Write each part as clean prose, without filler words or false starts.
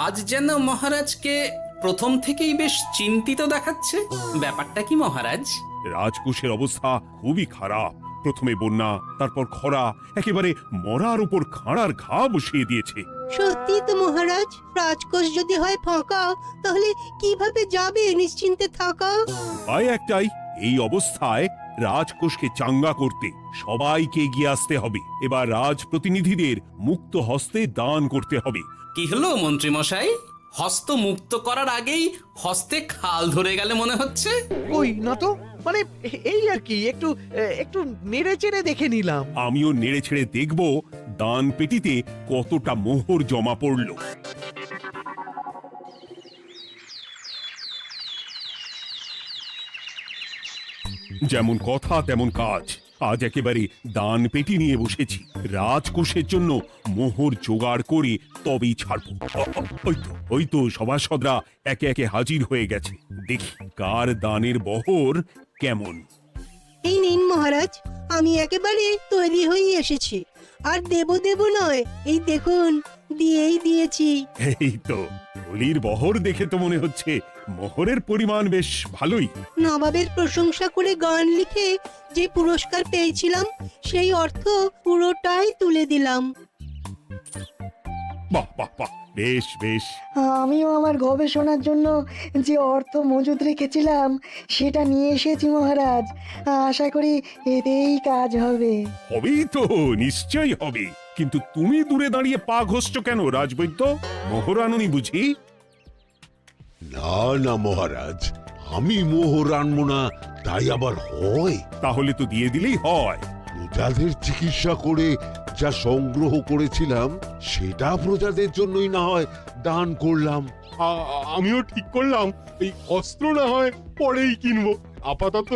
আজ যেন মহারাজকে প্রথম থেকেই বেশ চিন্তিত দেখাচ্ছে। ব্যাপারটা কি মহারাজ? রাজকোষের অবস্থা খুবই খারাপ। প্রথমে বন্যা, তারপর খরা, একেবারে মরার উপর খাঁড়ার ঘা বসিয়ে দিয়েছে। সত্যি তো মহারাজ, রাজকোষ যদি হয় ফাঁকা, তাহলে কিভাবে যাবে নিশ্চিন্তে থাকা? উপায় একটাই, এই অবস্থায় রাজকোষকে চাঙ্গা করতে সবাইকে এগিয়ে আসতে হবে। এবার রাজপ্রতিনিধিদের মুক্ত হস্তে দান করতে হবে। কি হলো মন্ত্রী মশাই, হস্ত মুক্ত করার আগেই হস্তে খাল ধরে গেলে মনে হচ্ছে। কই না তো, মানে এই আর কি, একটু একটু নেড়ে চেড়ে দেখে নিলাম। আমিও নেড়ে ছেড়ে দেখব দান পেটিতে কতটা মোহর জমা পড়লো। যেমন কথা তেমন কাজ। আজ একেবারে দান পেটি নিয়ে বসেছি। রাজকোষের জন্য মোহর জোগাড় করে তবেই ছাড়বো। ওই তো সভাসদরা একে একে হাজির হয়ে গেছে। দেখি কার দানের বহর কেমন। এই নিন মহারাজ, আমি একেবারে তৈরি হয়ে এসেছি। আর দেব দেব নয়, এই দেখুন দিয়েই দিয়েছি। এই তো বলির বহর দেখে তো মনে হচ্ছে মোহরের পরিমাণ বেশ ভালোই। নবাবের প্রশংসা করে গান লিখে যে পুরস্কার পেয়েছিলাম, সেই অর্থ পুরোটাই তুলে দিলাম। বাহ বাহ বাহ, বেশ বেশ। আমিও আমার গবেষণার জন্য যে অর্থ মজুদ রেখেছিলাম সেটা নিয়ে এসেছি মহারাজ। আশা করি এতেই কাজ হবে। হবেই তো, নিশ্চয়ই হবে। কিন্তু তুমি দূরে দাঁড়িয়ে পা ঘষছো কেন রাজবৈদ্য? মোহর আনুনি বুঝি? না না মহারাজ, আমি মোহর আনবো না তাই আবার হয়? তাহলে তো দিয়ে দিলেই হয়। প্রজাদের চিকিৎসা করে যা সংগ্রহ করেছিলাম সেটা প্রজাদের জন্যই না হয় দান করলাম। আমিও ঠিক করলাম এই অস্ত্র না হয় পরেই কিনবো, আপাতত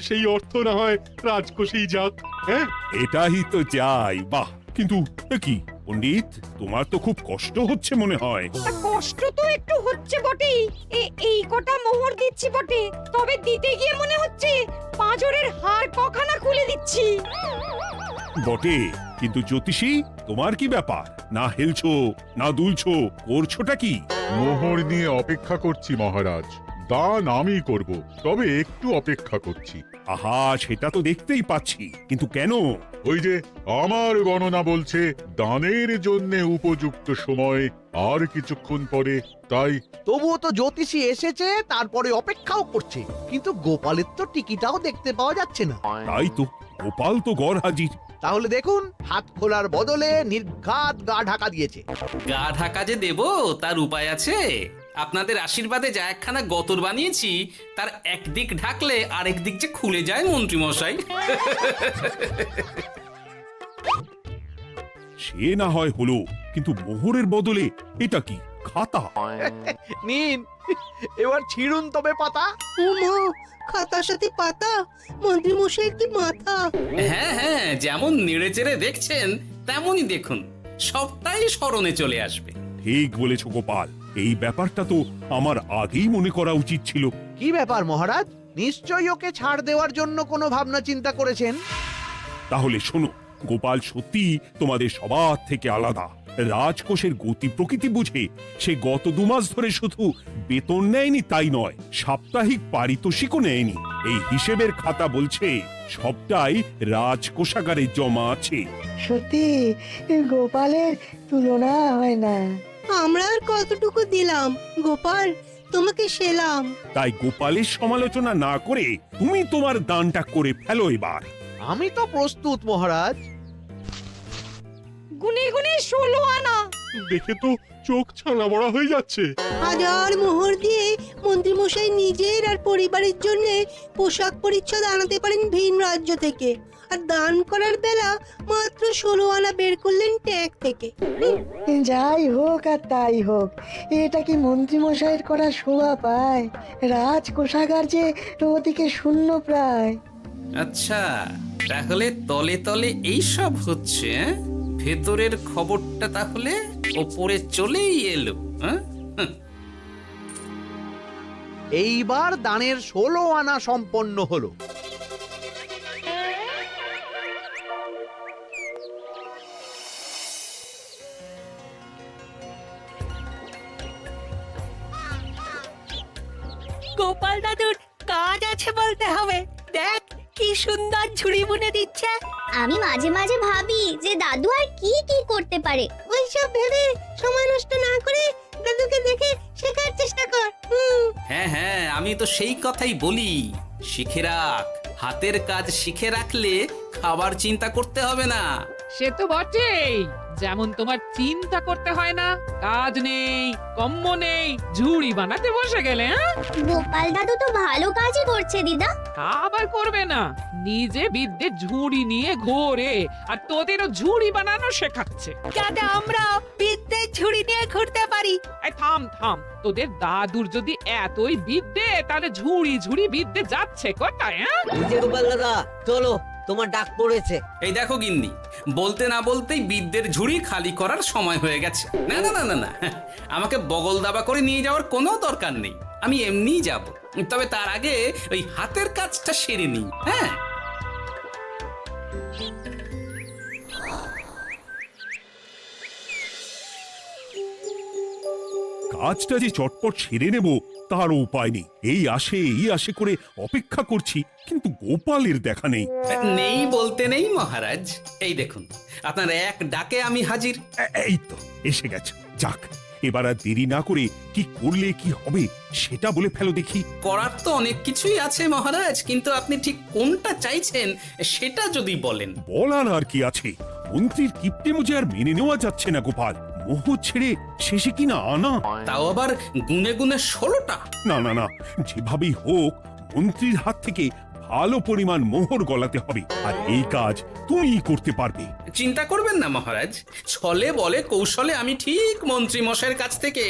সেই অর্থ না হয় রাজকোষেই যাক। হ্যাঁ, এটাই তো চাই। বাহ, কিন্তু কি পণ্ডিত, তোমার তো খুব কষ্ট হচ্ছে মনে হয়। কষ্ট তো একটু হচ্ছে বটেই। এই কটা মোহর দিচ্ছি বটে, তবে দিতে গিয়ে মনে হচ্ছে পাঁজরের হাড় কখানা খুলে দিচ্ছি। বটে, কিন্তু জ্যোতিষী তোমার কি ব্যাপার? না হেলছো না দুলছো, করছোটা কি? মোহর নিয়ে অপেক্ষা করছি মহারাজ, দান আমি করব, তবে একটু অপেক্ষা করছি। আহা, সেটা তো দেখতেই পাচ্ছি, কিন্তু কেন? ওই যে আমার গণনা বলছে দানের জন্য উপযুক্ত সময় আর কিছুক্ষণ পরে, তাই। তবুও তো জ্যোতিষী এসেছে, তারপরে অপেক্ষাও করছে, কিন্তু গোপালের তো টিকিটাও দেখতে পাওয়া যাচ্ছে না। তাই তো, গোপাল তো গড় হাজির। তাহলে দেখুন, হাত খোলার বদলে নির্ঘাত গা ঢাকা দিয়েছে। গা ঢাকা যে দেব তার উপায় আছে। আপনাদের আশীর্বাদে যা একখানা গতর বানিয়েছি, তার একদিক ঢাকলে আরেক দিক যে খুলে যায় মন্ত্রী মশাই। সে না হয় হলো, কিন্তু মোহরের বদলে এটা কি? খাতা? নিন, এবার ছিড়ুন তবে পাতা। উমা, খাতার সাথে পাতা! মন্ত্রী মশাইয়ের কি মাথা! হ্যাঁ হ্যাঁ, যেমন নেড়ে চেড়ে দেখছেন তেমনই দেখুন, সবটাই স্মরণে চলে আসবে। ঠিক বলেছ গোপাল, এই ব্যাপারটা তো আমার আগেই মনে করা উচিত ছিল। কি ব্যাপার মহারাজ, নিশ্চয়ই ওকে ছাড় দেওয়ার জন্য কোনো ভাবনা চিন্তা করেছেন। তাহলে শোনো, গোপাল সত্যি তোমাদের সবার থেকে আলাদা। রাজকোষের গতি প্রকৃতি বুঝে সে গত 2 মাস ধরে শুধু বেতন নেয়নি তাই নয়, সাপ্তাহিক পারিতোষিকও নেয়নি। এই হিসেবের খাতা বলছে সবটাই রাজকোষাগারে জমা আছে। সত্যি গোপালের তুলনা হয় না। আমরা আর কতটুকু দিলাম গোপাল, তোমাকে সেলাম। তাই গোপালের সমালোচনা না করে তুমি তোমার দানটা করে ফেলো এবার। আমি তো প্রস্তুত মহারাজ। গুনে গুনে 16 আনা। দেখে তো চোখ ছানা বড়া হয়ে যাচ্ছে। হাজার মোহর দিয়ে মন্ত্রী মশাই নিজের আর পরিবারের জন্য পোশাক পরিচ্ছদ আনাতে পারেন ভিন রাজ্য থেকে, আর দান করার বেলা মাত্র 16 আনা বের করলেন ট্যাগ থেকে। যাই হোক আর তাই হোক, এটা কি মন্ত্রীমশাইয়ের করা শোভা পায়? রাজকোষাগার যে ওদিকে শূন্য প্রায়। আচ্ছা, তাহলে তলে তলে এই সব হচ্ছে, ভেতরের খবরটা তাহলে ওপরে চলেই এলো। এইবার দানের 16 আনা সম্পন্ন হলো। গোপাল দাদুর কাজ আছে বলতে হবে। দেখ কি সুন্দর ঝুড়ি বুনে দিচ্ছে। আমি মাঝে মাঝে ভাবি যে দাদু আর কি কি করতে পারে। ওইসব ভেবে সময় নষ্ট না করে দাদুকে দেখে শেখার চেষ্টা কর। হ্যাঁ হ্যাঁ, আমি তো সেই কথাই বলি, শিখে রাখ। হাতের কাজ শিখে রাখলে খাবার চিন্তা করতে হবে না। সে তো বটেই, যেমন তোমার চিন্তা করতে হয় না, কাজ নেই, কম্ম নেই, ঝুড়ি বানাতে বসে গেলে। গোপাল দাদু তো ভালো কাজই করছে দিদা। আবার করবে না, নিজে বিদ্যে ঝুড়ি নিয়ে ঘোরে আর তোদেরও ঝুড়ি বানানো শেখাচ্ছে। যাতে আমরা বিদ্যের ঝুড়ি নিয়ে ঘুরতে পারি। এই থাম থাম, তোদের দাদুর যদি এতই বিদ্যে, তাহলে ঝুড়ি ঝুড়ি বিদ্যে যাচ্ছে কোথায়? গোপাল দাদা চলো, তোমার ডাক পড়েছে। এই দেখো গিন্নি, বলতে না বলতেই বিদ্যের ঝুড়ি খালি করার সময় হয়ে গেছে। না না না না না, আমাকে বগল দাবা করে নিয়ে যাওয়ার কোনো দরকার নেই, আমি এমনিই যাব। তবে তার আগে ওই হাতের কাজটা সেরে নিই। হ্যাঁ, কাজটা যে চটপট সেরে নেব তার উপায় নেই। এই আসে করে অপেক্ষা করছি, কিন্তু গোপালের দেখা নেই। নেই বলতে নেই মহারাজ, এই দেখুন আপনার এক ডাকে আমি হাজির। এই তো এসে গেছে। যাক, এবার আর দেরি না করে কি করলে কি হবে সেটা বলে ফেলো দেখি। করার তো অনেক কিছুই আছে মহারাজ, কিন্তু আপনি ঠিক কোনটা চাইছেন সেটা যদি বলেন। বলার আর কি আছে, মন্ত্রীর কিপ্টে মুজে আর মেনে নেওয়া যাচ্ছে না গোপাল। মোহ ছেড়ে শেষে কিনা আনা। তাও আবার গুনে গুনে 16টা। না না না, যেভাবেই হোক মন্ত্রীর হাত থেকে ভালো পরিমাণ মোহর গলাতে হবে, আর এই কাজ তুমিই করতে পারবে। চিন্তা করবেন না মহারাজ, ছলে বলে কৌশলে আমি ঠিক মন্ত্রী মশাইয়ের কাছ থেকে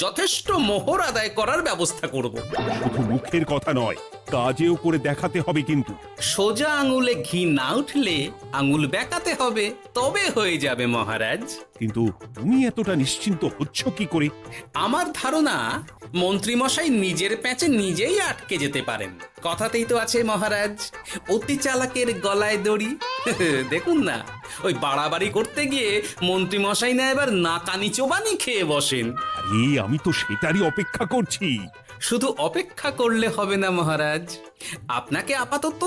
যথেষ্ট মোহর আদায় করার ব্যবস্থা করব। শুধু মুখের কথা নয়, কাজেও করে দেখাতে হবে কিন্তু। সোজা আঙুলে ঘি না উঠলে আঙুল বেঁকাতে হবে, তবে হয়ে যাবে মহারাজ। কিন্তু তুমি এতটা নিশ্চিন্ত হচ্ছ কি করে? আমার ধারণা মন্ত্রী মশাই নিজের প্যাঁচে নিজেই আটকে যেতে পারেন। কথাতেই তো আছে মহারাজ, অতি চালাকের গলায় দড়ি। দেখুন না, ওই বাড়াবাড়ি করতে গিয়ে মন্ত্রী মশাই না এবার নাকানি চোবানি খেয়ে বসেন। আরে আমি তো সেটারই অপেক্ষা করছি। শুধু অপেক্ষা করলে হবে না মহারাজ, আপনাকে আপাতত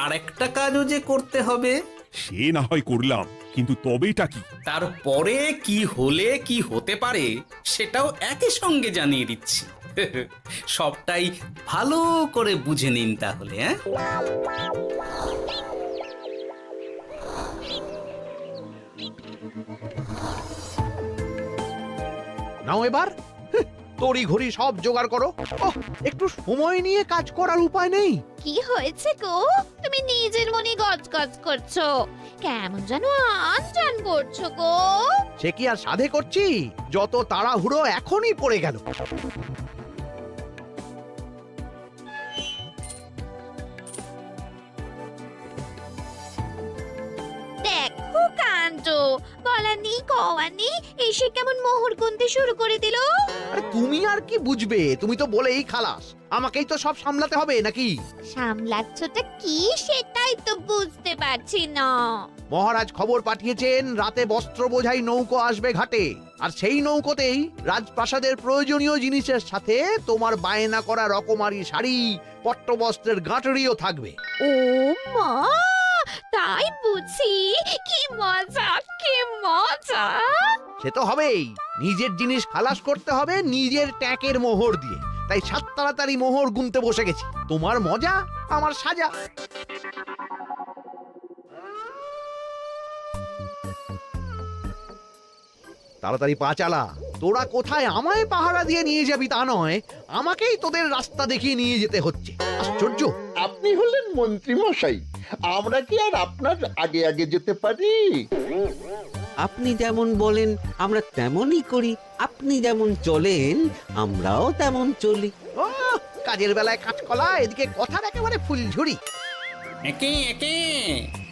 আরেকটা কাজও যে করতে হবে। সে না হয় করলাম, কিন্তু তবেটা কি? তারপরে কি হলে কি হতে পারে সেটাও একই সঙ্গে জানিয়ে দিচ্ছি। সবটাই ভালো করে বুঝে নিন তাহলে। নাও এবার তড়ি ঘড়ি সব জোগাড় করো। একটু সময় নিয়ে কাজ করার উপায় নেই? কি হয়েছে গো, তুমি নিজের মনে গজগজ করছো, কেমন যেন আনজান করছো গো। সে কি আর সাধে করছি, যত তাড়াহুড়ো এখনই পড়ে গেল। দেখো কাণ্ড, বলার নেই কওয়ার নেই, এসে কেমন মোহর গুনতে শুরু করে দিল। আরে তুমি আর কি বুঝবে, তুমি তো বলেই খালাস, আমাকেই তো সব সামলাতে হবে নাকি? সামলাচ্ছটা কি সেটাই তো বুঝতে পারছি না। মহারাজ খবর পাঠিয়েছেন রাতে বস্ত্র বোঝাই নৌকো আসবে ঘাটে, আর সেই নৌকোতেই রাজপ্রাসাদের প্রয়োজনীয় জিনিসের সাথে তোমার বায়না করা রকমারি শাড়ি, পট্টবস্ত্রের গাঁটরিও থাকবে। ও মা, তাই বুঝি, কি মজা কি মজা। সে তো হবেই, নিজের জিনিস খালাস করতে হবে নিজের ট্যাঁকের মোহর দিয়ে। তাই সাত তাড়াতাড়ি মোহর গুনতে বসে গেছি। তোমার মজা আমার সাজা। তাড়াতাড়ি পা চালা, তোরা কোথায় আমায় পাহারা দিয়ে নিয়ে যাবি তা নয়, আমাকেই তোদের রাস্তা দেখিয়ে নিয়ে যেতে হচ্ছে। আশ্চর্য! আপনি হলেন মন্ত্রী মশাই, আমরা কি আর আপনার আগে আগে যেতে পারি? আপনি যেমন বলেন আমরা তেমনই করি, আপনি যেমন চলেন আমরাও তেমন চলি। ও, কাজের বেলায় কাঁচকলা, এদিকে কথার একেবারে ফুলঝুরি। একে একে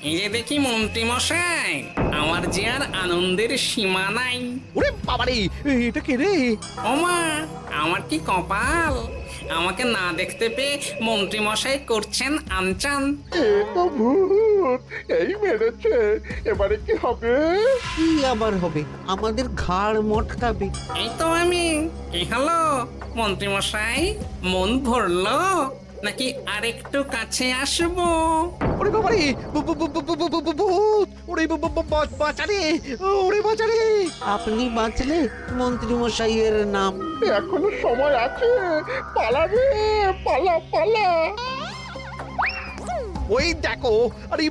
এই যে দেখি মন্ত্রী মশাই, আমার যে আর আনন্দের সীমা নাই। ওরে বাবারে, এটা কে রে? ওমা, আমার কি কপাল! আমাকে না দেখতে পেয়ে মন্ত্রী মশাই করছেন আনচান। এ তো ভূত, এই মেরেছে, এবারে কি হবে? কি আবার হবে? আমাদের ঘাড় মটকাবে। এই তো আমি। কি হলো মন্ত্রী মশাই, মন ভরলো নাকি আরেকটু কাছে আসবো? ওরে বাবারে, ভূত! ওরে বাঁচারে, ওরে বাঁচারে! আপনি বাঁচলে মন্ত্রী মশাইয়ের নাম। এখনো সময় আছে, পালা রে, পালা পালা। ওই দেখো, আরে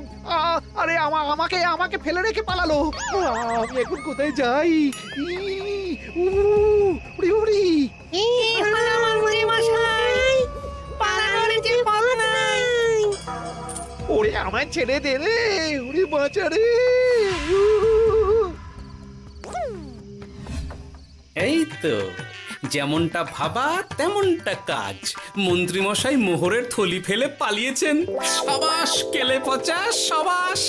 আরে আমাকে আমাকে ফেলে রেখে পালালো। আমি এখন কোথায় যাই? উ, উড়ি উড়ি। ওরে আমায় ছেড়ে দে রে, উড়ি বাঁচা রে। এই তো, যেমনটা ভাবা তেমনটা কাজ। মন্ত্রী মশাই মোহরের থলি ফেলে পালিয়েছেন। সাবাস কেলে পচা, সাবাস!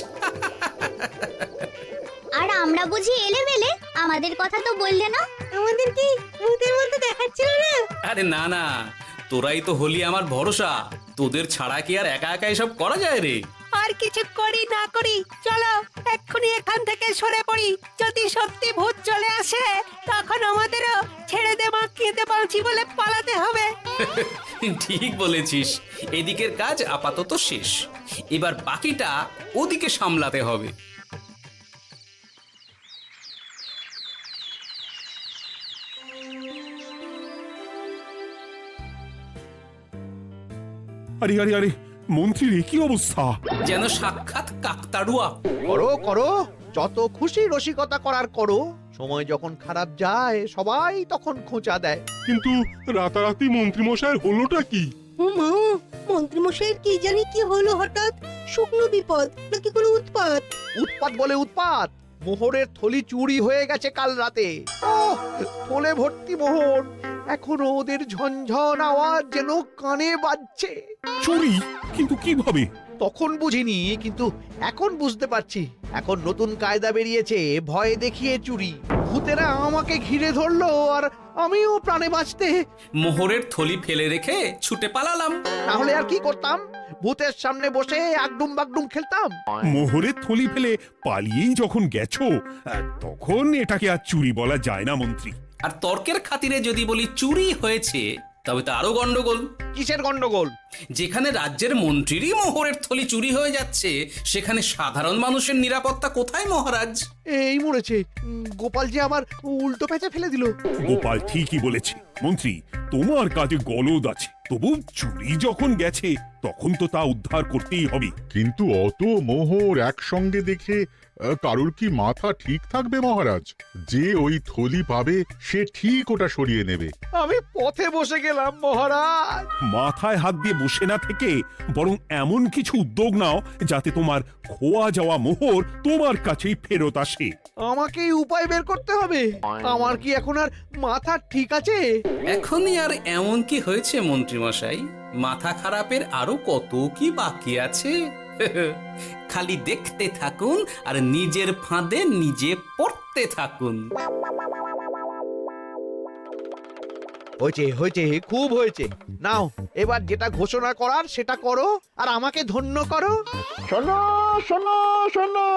আর আমরা বুঝি এলেবেলে, আমাদের কথা তো বললে না। আমাদের কি ভূতের মতো দেখাচ্ছিল না? আরে না না, তোরাই তো হলি আমার ভরসা। তোদের ছাড়া কি আর একা একা এসব করা যায় রে? আর কিছু করি না করি, চলো এক্ষুনি এখান থেকে সরে পড়ি। যদি সত্যি ভূত চলে আসে, তখন আমাদেরও ছেড়ে দে মাখিয়ে বাঁচি বলে পালাতে হবে। ঠিক বলেছিস। এদিকের কাজ আপাতত শেষ, এবার বাকিটা ওদিকে সামলাতে হবে। আরে আরে আরে, মন্ত্রীর এ কি অবস্থা! যেন সাক্ষাৎ কাকতাড়ুয়া। করো করো, যত খুশি রসিকতা করার করো। সময় যখন খারাপ যায়, সবাই তখন খোঁচা দেয়। কিন্তু রাতারাতি মন্ত্রী মশাইয়ের হলোটা কি? মা, মন্ত্রী মশাইয়ের কি জানি কি হলো হঠাৎ? শুকনো বিপদ নাকি কোনো উৎপাত? উৎপাত বলে উৎপাত। মোহরের থলি চুরি হয়ে গেছে কাল রাতে। ওহ, থলে ভর্তি মোহর। এখনো ওদের ঝনঝন আওয়াজ যেন কানে বাজছে। চুরি? কিন্তু কিভাবে? তখন বুঝিনি, কিন্তু এখন বুঝতে পারছি। এখন নতুন কায়দা বেরিয়েছে, ভয় দেখিয়ে চুরি। ভূতেরা আমাকে ঘিরে ধরলো, আর আমিও প্রাণে বাঁচতে মোহরের থলি ফেলে রেখে ছুটে পালালাম। তাহলে আর কি করতাম? ভূতের সামনে বসে আগডুম বাগডুম খেলতাম। মোহরের থলি ফেলে পালিয়েই যখন গেছো, তখন এটাকে আর চুরি বলা যায় না মন্ত্রী। আর তর্কের খাতিরে যদি বলি চুরি হয়েছে, তবে তো আরো গন্ডগোল। কিসের গন্ডগোল? যেখানে রাজ্যের মন্ত্রীরই মোহরের থলি চুরি হয়ে যাচ্ছে, সেখানে সাধারণ মানুষের নিরাপত্তা কোথায় মহারাজ? এই মরেছে, গোপাল যে আবার উল্টো পেঁচে ফেলে দিল। গোপাল ঠিকই বলেছে মন্ত্রী, তোমার কাজে গলদ আছে। তবু চুরি যখন গেছে, তখন তো তা উদ্ধার করতেই হবে। কিন্তু অত মোহর একসঙ্গে দেখে কারোর কি মাথা ঠিক থাকবে মহারাজ? যে ওই থলি পাবে সে ঠিক ওটা সরিয়ে নেবে। আমি পথে বসে গেলাম মহারাজ। মাথায় হাত দিয়ে বসে না থেকে বরং এমন কিছু উদ্যোগ নাও যাতে তোমার খোয়া যাওয়া মোহর তোমার কাছেই ফেরত আসে। আমাকেই উপায় বের করতে হবে। আমার কি এখন আর মাথা ঠিক আছে? এখনই আর এমন কি হয়েছে মন্ত্রী মশাই? মাথা খারাপের আরো কত কি বাকি আছে। খালি দেখতে থাকুন আর নিজের ফাঁদে নিজে পড়তে থাকুন। হয়েছে হয়েছে, খুব হয়েছে। নাও, এবার যেটা ঘোষণা করার সেটা করো, আর আমাকে ধন্য করো। শোনো শোনো শোনো,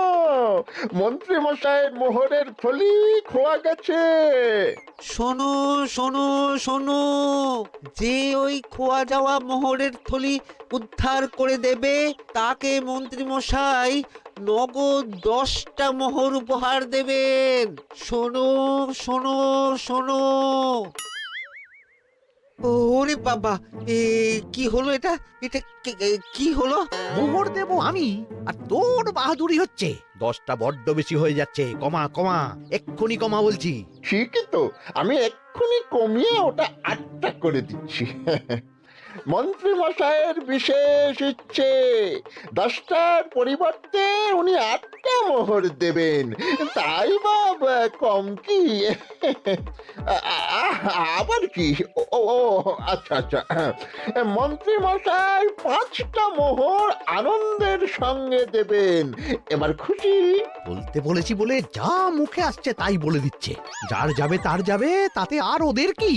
মন্ত্রী মশাইয়ের মোহরের থলি খোয়া গেছে। শোনো শোনো শোনো, যে ওই খোয়া যাওয়া মোহরের থলি উদ্ধার করে দেবে, তাকে মন্ত্রী মশাই নগদ 10টা মোহর উপহার দেবেন। শোনো শোনো শোনো। ওরে বাবা, কি হলো এটা? এটা কি হলো? মোহর দেবো আমি, আর তোর বাহাদুরি হচ্ছে। 10টা বড্ড বেশি হয়ে যাচ্ছে। কমা কমা, এক্ষুনি কমা বলছি। ঠিকই তো, আমি এক্ষুনি কমিয়ে ওটা 8টা করে দিচ্ছি। মন্ত্রী মশাইয়ের বিশেষ ইচ্ছে, 10টার পরিবর্তে উনি 8টা মোহর দেবেন। তাই বা কম কি? আবার কি? ও ও, আচ্ছা আচ্ছা, মন্ত্রী মশাই 5টা মোহর আনন্দের সঙ্গে দেবেন। এবার খুশি? বলতে বলেছি বলে যা মুখে আসছে তাই বলে দিচ্ছে। যার যাবে তার যাবে, তাতে আর ওদের কি?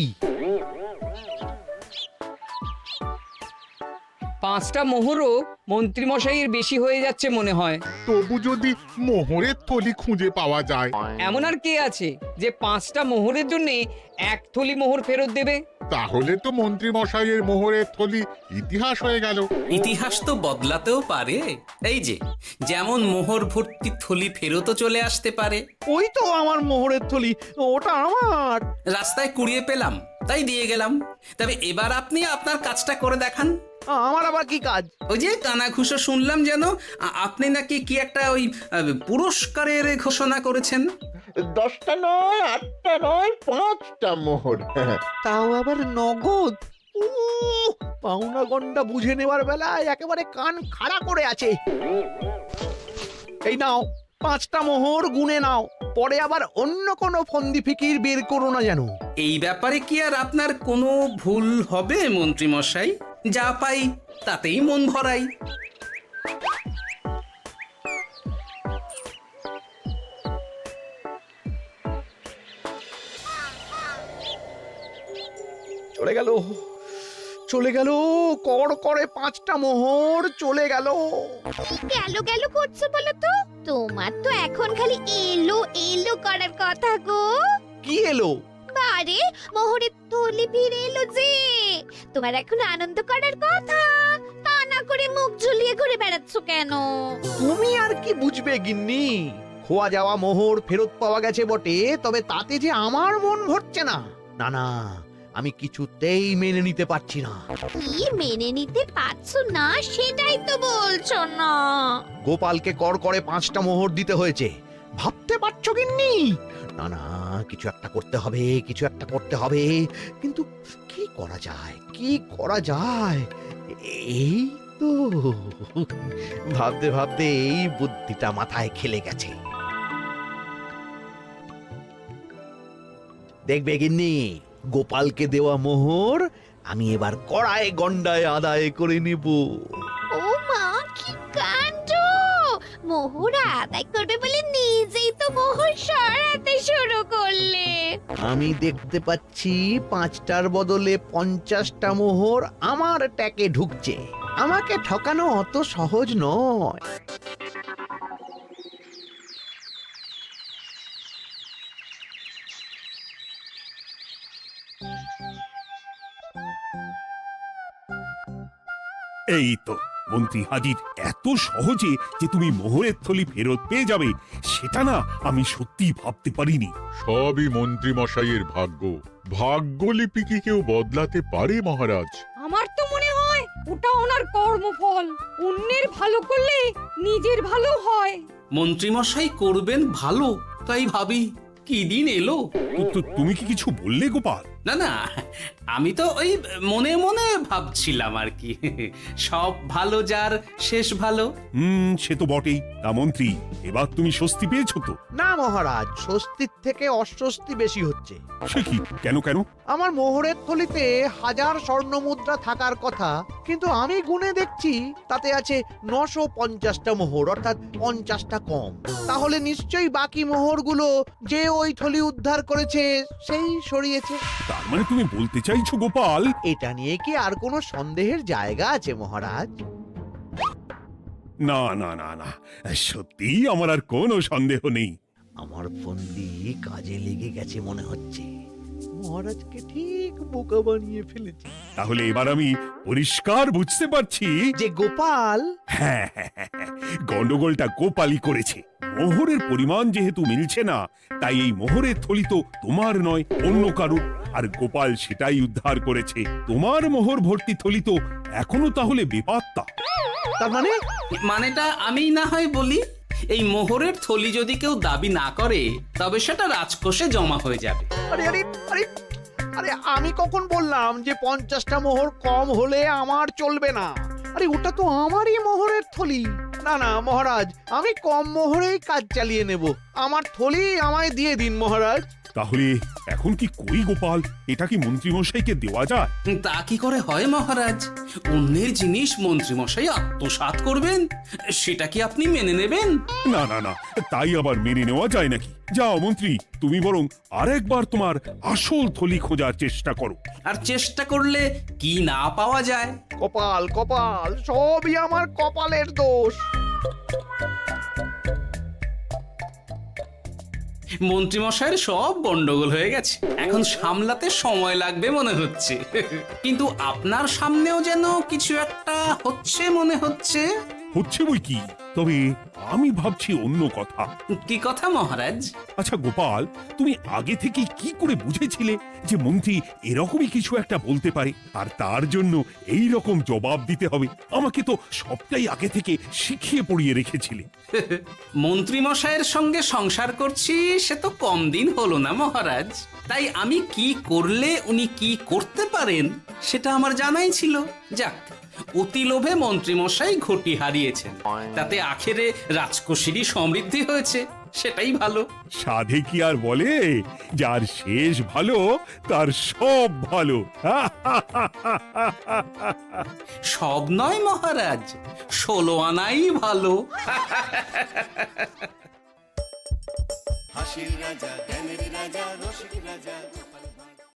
5টা মোহরও মন্ত্রীমশাইয়ের বেশি হয়ে যাচ্ছে মনে হয়। তবু যদি মোহরের থলি খুঁজে পাওয়া যায়। এমন আর কে আছে যে 5টা মোহরের জন্য 1 থলি মোহর ফেরত দেবে? তাহলে তো মন্ত্রী মশাইয়ের মোহরের থলি ইতিহাস হয়ে গেল। ইতিহাস তো বদলাতেও পারে। এই যে যেমন মোহর ভর্তি থলি ফেরতও চলে আসতে পারে। ওই তো আমার মোহরের থলি, ওটা আমার। রাস্তায় কুড়িয়ে পেলাম তাই দিয়ে গেলাম। তবে এবার আপনি আপনার কাজটা করে দেখান। আমার আবার কি কাজ? ওই যে কানাঘুষো শুনলাম যেন আপনি নাকি কি একটা ওই পুরস্কারের ঘোষণা করেছেন। 10টা নয়, 8টা নয়, 5টা মোহর। তাও আবার নগদ। পাওনা গন্ডা বুঝে নেওয়ার বেলায় একেবারে কান খাড়া করে আছে। এই নাও 5টা মোহর, গুনে নাও। পরে আবার অন্য কোনো ফন্দি ফিকির বের করো না যেন। এই ব্যাপারে কি আর আপনার কোনো ভুল হবে মন্ত্রী মশাই? যা পাই তাতেই মন ভরাই। চলে গেল, চলে গেল, কর করে 5টা মোহর চলে গেল। গেল গেল করছো বলো তো? তোমার তো এখন খালি এলো এলো করার কথা গো। কি এলো? বারে মোহরের থলি ফিরে এলো যে। তোমার এখন আনন্দ করার কথা, তা না করে মুখ ঝুলিয়ে ঘুরে বেড়াচ্ছ কেন? তুমি আর কি বুঝবে গিন্নি? খোয়া যাওয়া মোহর ফেরত পাওয়া গেছে বটে, তবে তাতে যে আমার মন ভরছে না। না না, আমি কিছুতেই মেনে নিতে পারছি না। কি মেনে নিতে পারছো না সেটাই তো বলছো না। গোপালকে কর করে 5টা মোহর দিতে হয়েছে, ভাবতে পারছো গিন্নি? না না, কিছু একটা করতে হবে, কিছু একটা করতে হবে। কিন্তু কি করা যায়, কি করা যায়? এই তো ভাবতে ভাবতে এই বুদ্ধিটা মাথায় খেলে গেছে। দেখবে গিন্নি, গোপালকে দেওয়া মোহর আমি এবার কড়ায় গন্ডায় আদায় করে নিব। ও মা, কি কাণ্ড! মোহর আদায় করবে বলে নিজেই তো মোহর সরাতে শুরু করলে। আমি দেখতে পাচ্ছি 5টার বদলে 50টা মোহর আমার ট্যাকে ঢুকছে। আমাকে ঠকানো অত সহজ নয়। এই তো মন্ত্রী হাজির। এত সহজে যে তুমি মোহরের থলি ফেরত পেয়ে যাবে সেটা না আমি সত্যি ভাবতে পারিনি। সবই মন্ত্রী মশাইয়ের ভাগ্য। ভাগ্যলিপি কি কেউ বদলাতে পারে মহারাজ? আমার তো মনে হয় ওটা ওনার কর্মফল। অন্যের ভালো করলে নিজের ভালো হয়। মন্ত্রী মশাই করবেন ভালো, তাই ভাবি কি দিন এলো। তুমি কি কিছু বললে গোপাল? না না, আমি তো ওই মনে মনে ভাবছিলাম আর কি। সব ভালো যার শেষ ভালো। সে তো বটেই। তা মন্ত্রী, এবার তুমি স্বস্তি পেয়েছো তো? না মহারাজ, স্বস্তির থেকে অস্বস্তি বেশি হচ্ছে। সে কি? কেন কেন? আমার মোহরের থলিতে 1000 স্বর্ণ মুদ্রা থাকার কথা, কিন্তু আমি গুনে দেখছি তাতে আছে 950টা মোহর, অর্থাৎ 50টা কম। তাহলে নিশ্চয়ই বাকি মোহরগুলো যে ওই থলি উদ্ধার করেছে সেই সরিয়েছে। তার মানে তুমি বলতে চাইছো গোপাল? এটা নিয়ে কি আর কোনো সন্দেহের জায়গা আছে মহারাজ? না না না না, সত্যি আমার আর কোনো সন্দেহ নেই। আমার ফন্দি কাজে লেগে গেছে মনে হচ্ছে। মহারাজকে ঠিক বোকা বানিয়ে ফেলেছি। তাহলে এবার আমি পরিষ্কার বুঝতে পারছি যে গোপাল, হ্যাঁ, গন্ডগোলটা গোপালই করেছে। মোহরের পরিমাণ যেহেতু মিলছে না, তাই এই মোহরের থলি তো তোমার নয়, অন্য কারুর। আর গোপাল সেটাই উদ্ধার করেছে। তোমার মোহর ভর্তি থলি তো এখনো তাহলে বেপাত্তা। তার মানে? মানেটা আমি না হয় বলি। এই মোহরের থলি যদি কেউ দাবি না করে তবে সেটা রাজকোষে জমা হয়ে যাবে। আরে আরে আরে আরে, আমি কখন বললাম যে 50টা মোহর কম হলে আমার চলবে না? আরে ওটা তো আমারই মোহরের থলি। না না মহারাজ, আমি কম মোহরেই কাজ চালিয়ে নেব। আমার থলি আমায় দিয়ে দিন মহারাজ। তাহলে এখন কি করি গোপাল? এটা কি মন্ত্রীমশাইকে দেওয়া যায়? তা কি করে হয় মহারাজ? অন্যের জিনিস মন্ত্রীমশাই আত্মসাৎ করবেন, সেটা কি আপনি মেনে নেবেন? না না না, তাই আবার মেনে নেওয়া যায় নাকি? যাও মন্ত্রী, তুমি বরং আরেকবার তোমার আসল থলি খোঁজার চেষ্টা করো। আর চেষ্টা করলে কি না পাওয়া যায়? কপাল কপাল, সবই আমার কপালের দোষ। মন্ত্রীমশাইয়ের সব গন্ডগোল হয়ে গেছে, এখন সামলাতে সময় লাগবে মনে হচ্ছে। কিন্তু আপনার সামনেও যেন কিছু একটা হচ্ছে মনে হচ্ছে। হচ্ছে বই কি, তবে আমি ভাবছি অন্য কথা। কি কথা মহারাজ? আচ্ছা গোপাল, তুমি আগে থেকে কি করে বুঝেছিলে যে মন্ত্রী এরকমই কিছু একটা বলতে পারে, আর তার জন্য এই রকম জবাব দিতে হবে? আমাকে তো সবটাই আগে থেকে শিখিয়ে পড়িয়ে রেখেছিলে। মন্ত্রীমশাইয়ের সঙ্গে সংসার করছি সে তো কম দিন হলো না মহারাজ, তাই আমি কি করলে উনি কি করতে পারেন সেটা আমার জানাই ছিল। যাক, অতি লোভে মন্ত্রীমশাই ঘটি হারিয়েছেন, তাতে আখেরে রাজকোষেরই সমৃদ্ধি হয়েছে, সেটাই ভালো। সাধে কি আর বলে, যার শেষ ভালো তার সব ভালো। সব নয় মহারাজ, 16 আনাই ভালো। হাসির রাজা, জ্ঞানের রাজা, রসিক রাজা।